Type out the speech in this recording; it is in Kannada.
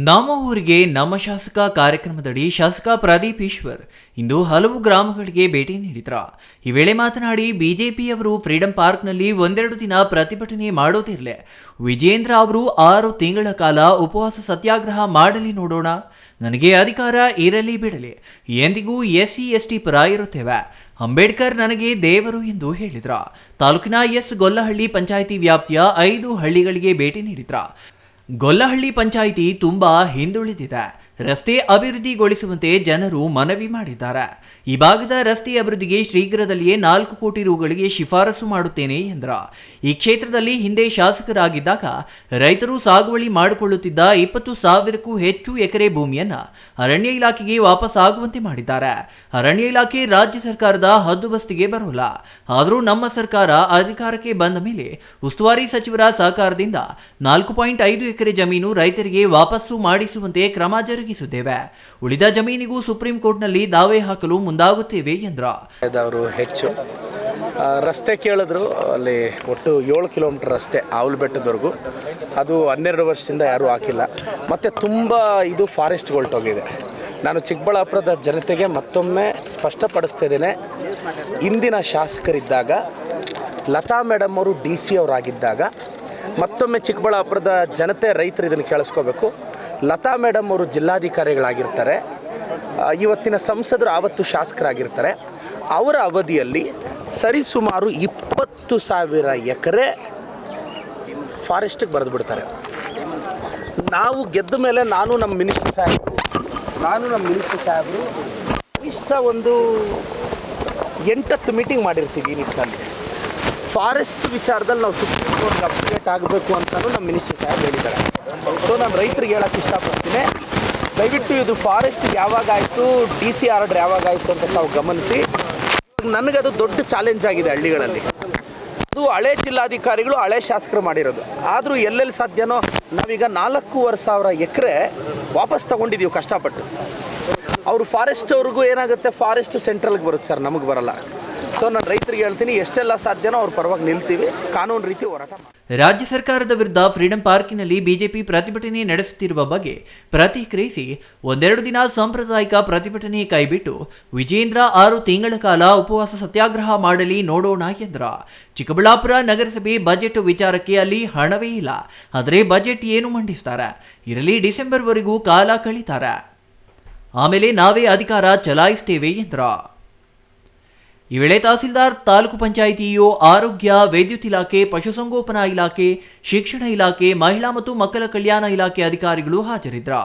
ನಮ್ಮ ಊರಿಗೆ ನಮ್ಮ ಶಾಸಕ ಕಾರ್ಯಕ್ರಮದಡಿ ಶಾಸಕ ಪ್ರದೀಪ್ ಈಶ್ವರ್ ಇಂದು ಹಲವು ಗ್ರಾಮಗಳಿಗೆ ಭೇಟಿ ನೀಡಿದ್ರು. ಈ ವೇಳೆ ಮಾತನಾಡಿ ಬಿಜೆಪಿಯವರು ಫ್ರೀಡಂ ಪಾರ್ಕ್ನಲ್ಲಿ ಒಂದೆರಡು ದಿನ ಪ್ರತಿಭಟನೆ ಮಾಡೋದಿರಲಿ, ವಿಜೇಂದ್ರ ಅವರು 6 ತಿಂಗಳ ಕಾಲ ಉಪವಾಸ ಸತ್ಯಾಗ್ರಹ ಮಾಡಲಿ ನೋಡೋಣ. ನನಗೆ ಅಧಿಕಾರ ಇರಲಿ ಬಿಡಲಿ, ಎಂದಿಗೂ SC/ST ಪರ ಇರುತ್ತೇವೆ. ಅಂಬೇಡ್ಕರ್ ನನಗೆ ದೇವರು ಎಂದು ಹೇಳಿದ್ರು. ತಾಲೂಕಿನ ಗೊಲ್ಲಹಳ್ಳಿ ಪಂಚಾಯಿತಿ ವ್ಯಾಪ್ತಿಯ 5 ಹಳ್ಳಿಗಳಿಗೆ ಭೇಟಿ ನೀಡಿದ್ರು. ಗೊಲ್ಲಹಳ್ಳಿ ಪಂಚಾಯಿತಿ ತುಂಬಾ ಹಿಂದುಳಿದಿದೆ, ರಸ್ತೆ ಅಭಿವೃದ್ಧಿಗೊಳಿಸುವಂತೆ ಜನರು ಮನವಿ ಮಾಡಿದ್ದಾರೆ. ಈ ಭಾಗದ ರಸ್ತೆ ಅಭಿವೃದ್ಧಿಗೆ ಶೀಘ್ರದಲ್ಲಿಯೇ 4 ಕೋಟಿ ರುಗಳಿಗೆ ಶಿಫಾರಸು ಮಾಡುತ್ತೇನೆ ಎಂದರು. ಈ ಕ್ಷೇತ್ರದಲ್ಲಿ ಹಿಂದೆ ಶಾಸಕರಾಗಿದ್ದಾಗ ರೈತರು ಸಾಗುವಳಿ ಮಾಡಿಕೊಳ್ಳುತ್ತಿದ್ದ 20,000ಕ್ಕೂ ಹೆಚ್ಚು ಎಕರೆ ಭೂಮಿಯನ್ನು ಅರಣ್ಯ ಇಲಾಖೆಗೆ ವಾಪಸ್ ಆಗುವಂತೆ ಮಾಡಿದ್ದಾರೆ. ಅರಣ್ಯ ಇಲಾಖೆ ರಾಜ್ಯ ಸರ್ಕಾರದ ಹದ್ದುಬಸ್ತಿಗೆ ಬರೋಲ್ಲ. ಆದರೂ ನಮ್ಮ ಸರ್ಕಾರ ಅಧಿಕಾರಕ್ಕೆ ಬಂದ ಮೇಲೆ ಉಸ್ತುವಾರಿ ಸಚಿವರ ಸಹಕಾರದಿಂದ 4.5 ಎಕರೆ ಜಮೀನು ರೈತರಿಗೆ ವಾಪಸ್ಸು ಮಾಡಿಸುವಂತೆ ಕ್ರಮ ಜರುಗಿಸುತ್ತೇವೆ. ಉಳಿದ ಜಮೀನಿಗೂ ಸುಪ್ರೀಂ ಕೋರ್ಟ್ನಲ್ಲಿ ದಾವೆ ಹಾಕಲು ಮುಂದಾಗುತ್ತೇವೆ ಎಂದರು. ಹೆಚ್ಚು ರಸ್ತೆ ಕೇಳಿದ್ರು, ಅಲ್ಲಿ ಒಟ್ಟು 7 ಕಿಲೋಮೀಟರ್ ರಸ್ತೆ ಆವಲಬೆಟ್ಟದವರೆಗೂ, ಅದು 12 ವರ್ಷದಿಂದ ಯಾರೂ ಹಾಕಿಲ್ಲ. ಮತ್ತು ತುಂಬ ಇದು ಫಾರೆಸ್ಟ್ಗೊಳ್ಟೋಗಿದೆ. ನಾನು ಚಿಕ್ಕಬಳ್ಳಾಪುರದ ಜನತೆಗೆ ಮತ್ತೊಮ್ಮೆ ಸ್ಪಷ್ಟಪಡಿಸ್ತಿದ್ದೇನೆ, ಇಂದಿನ ಶಾಸಕರಿದ್ದಾಗ ಲತಾ ಮೇಡಮ್ ಅವರು DC ಅವರಾಗಿದ್ದಾಗ, ಮತ್ತೊಮ್ಮೆ ಚಿಕ್ಕಬಳ್ಳಾಪುರದ ಜನತೆ ರೈತರು ಇದನ್ನು ಕೇಳಿಸ್ಕೋಬೇಕು, ಲತಾ ಮೇಡಮ್ ಅವರು ಜಿಲ್ಲಾಧಿಕಾರಿಗಳಾಗಿರ್ತಾರೆ, ಇವತ್ತಿನ ಸಂಸದರು ಆವತ್ತು ಶಾಸಕರಾಗಿರ್ತಾರೆ. ಅವರ ಅವಧಿಯಲ್ಲಿ ಸರಿಸುಮಾರು 20,000 ಎಕರೆ ಫಾರೆಸ್ಟಿಗೆ ಬರೆದು ಬಿಡ್ತಾರೆ. ನಾವು ಗೆದ್ದ ಮೇಲೆ ನಾನು ನಮ್ಮ ಮಿನಿಸ್ಟರ್ ಸಾಹೇಬರು ಇಷ್ಟ ಒಂದು 8-10 ಮೀಟಿಂಗ್ ಮಾಡಿರ್ತೀವಿ ಈ ನಿಟ್ಟಿನಲ್ಲಿ. ಫಾರೆಸ್ಟ್ ವಿಚಾರದಲ್ಲಿ ನಾವು ಸುಪ್ರೀಂ ಕೋರ್ಟ್ಗೆ ಅಪ್ಡೇಟ್ ಆಗಬೇಕು ಅಂತಲೂ ನಮ್ಮ ಮಿನಿಸ್ಟರ್ ಸಾಹೇಬ್ ಹೇಳಿದ್ದಾರೆ. ಸೊ ನಾನು ರೈತರಿಗೆ ಹೇಳೋಕ್ಕೆ ಇಷ್ಟಪಡ್ತೀನಿ, ದಯವಿಟ್ಟು ಇದು ಫಾರೆಸ್ಟ್ ಯಾವಾಗ ಆಯಿತು, DC ಆರ್ಡರ್ ಯಾವಾಗ ಆಯಿತು ಅಂತ ನಾವು ಗಮನಿಸಿ. ನನಗದು ದೊಡ್ಡ ಚಾಲೆಂಜ್ ಆಗಿದೆ ಹಳ್ಳಿಗಳಲ್ಲಿ. ಅದು ಹಳೆ ಜಿಲ್ಲಾಧಿಕಾರಿಗಳು ಹಳೆ ಶಾಸಕರು ಮಾಡಿರೋದು. ಆದರೂ ಎಲ್ಲೆಲ್ಲಿ ಸಾಧ್ಯನೋ ನಾವೀಗ 4,500 ಎಕರೆ ವಾಪಸ್ ತೊಗೊಂಡಿದ್ದೀವಿ ಕಷ್ಟಪಟ್ಟು. ಅವರು ಫಾರೆಸ್ಟ್ ಅವ್ರಿಗೂ ಏನಾಗುತ್ತೆ, ಫಾರೆಸ್ಟ್ ಸೆಂಟ್ರಲ್ಗೆ ಬರುತ್ತೆ ಸರ್, ನಮಗೆ ಬರಲ್ಲ. ಸೊ ನಾನು ರೈತರಿಗೆ ಹೇಳ್ತೀನಿ, ಎಷ್ಟೆಲ್ಲ ಸಾಧ್ಯನೋ ಅವ್ರ ಪರವಾಗಿ ನಿಲ್ತೀವಿ, ಕಾನೂನು ರೀತಿ ಹೋರಾಟ. ರಾಜ್ಯ ಸರ್ಕಾರದ ವಿರುದ್ಧ ಫ್ರೀಡಂ ಪಾರ್ಕಿನಲ್ಲಿ ಬಿಜೆಪಿ ಪ್ರತಿಭಟನೆ ನಡೆಸುತ್ತಿರುವ ಬಗ್ಗೆ ಪ್ರತಿಕ್ರಿಯಿಸಿ, ಒಂದೆರಡು ದಿನ ಸಾಂಪ್ರದಾಯಿಕ ಪ್ರತಿಭಟನೆ ಕೈಬಿಟ್ಟು ವಿಜೇಂದ್ರ 6 ತಿಂಗಳ ಕಾಲ ಉಪವಾಸ ಸತ್ಯಾಗ್ರಹ ಮಾಡಲಿ ನೋಡೋಣ ಎಂದರು. ಚಿಕ್ಕಬಳ್ಳಾಪುರ ನಗರಸಭೆ ಬಜೆಟ್ ವಿಚಾರಕ್ಕೆ ಅಲ್ಲಿ ಹಣವೇ ಇಲ್ಲ, ಆದರೆ ಬಜೆಟ್ ಏನು ಮಂಡಿಸ್ತಾರೆ, ಇರಲಿ ಡಿಸೆಂಬರ್ವರೆಗೂ ಕಾಲ ಕಳೀತಾರೆ, ಆಮೇಲೆ ನಾವೇ ಅಧಿಕಾರ ಚಲಾಯಿಸ್ತೇವೆ ಎಂದರು. ಈ ವೇಳೆ ತಹಸೀಲ್ದಾರ್, ತಾಲೂಕು ಪಂಚಾಯಿತಿಯು, ಆರೋಗ್ಯ, ವಿದ್ಯುತ್ ಇಲಾಖೆ, ಪಶುಸಂಗೋಪನಾ ಇಲಾಖೆ, ಶಿಕ್ಷಣ ಇಲಾಖೆ, ಮಹಿಳಾ ಮತ್ತು ಮಕ್ಕಳ ಕಲ್ಯಾಣ ಇಲಾಖೆ ಅಧಿಕಾರಿಗಳು ಹಾಜರಿದ್ದರು.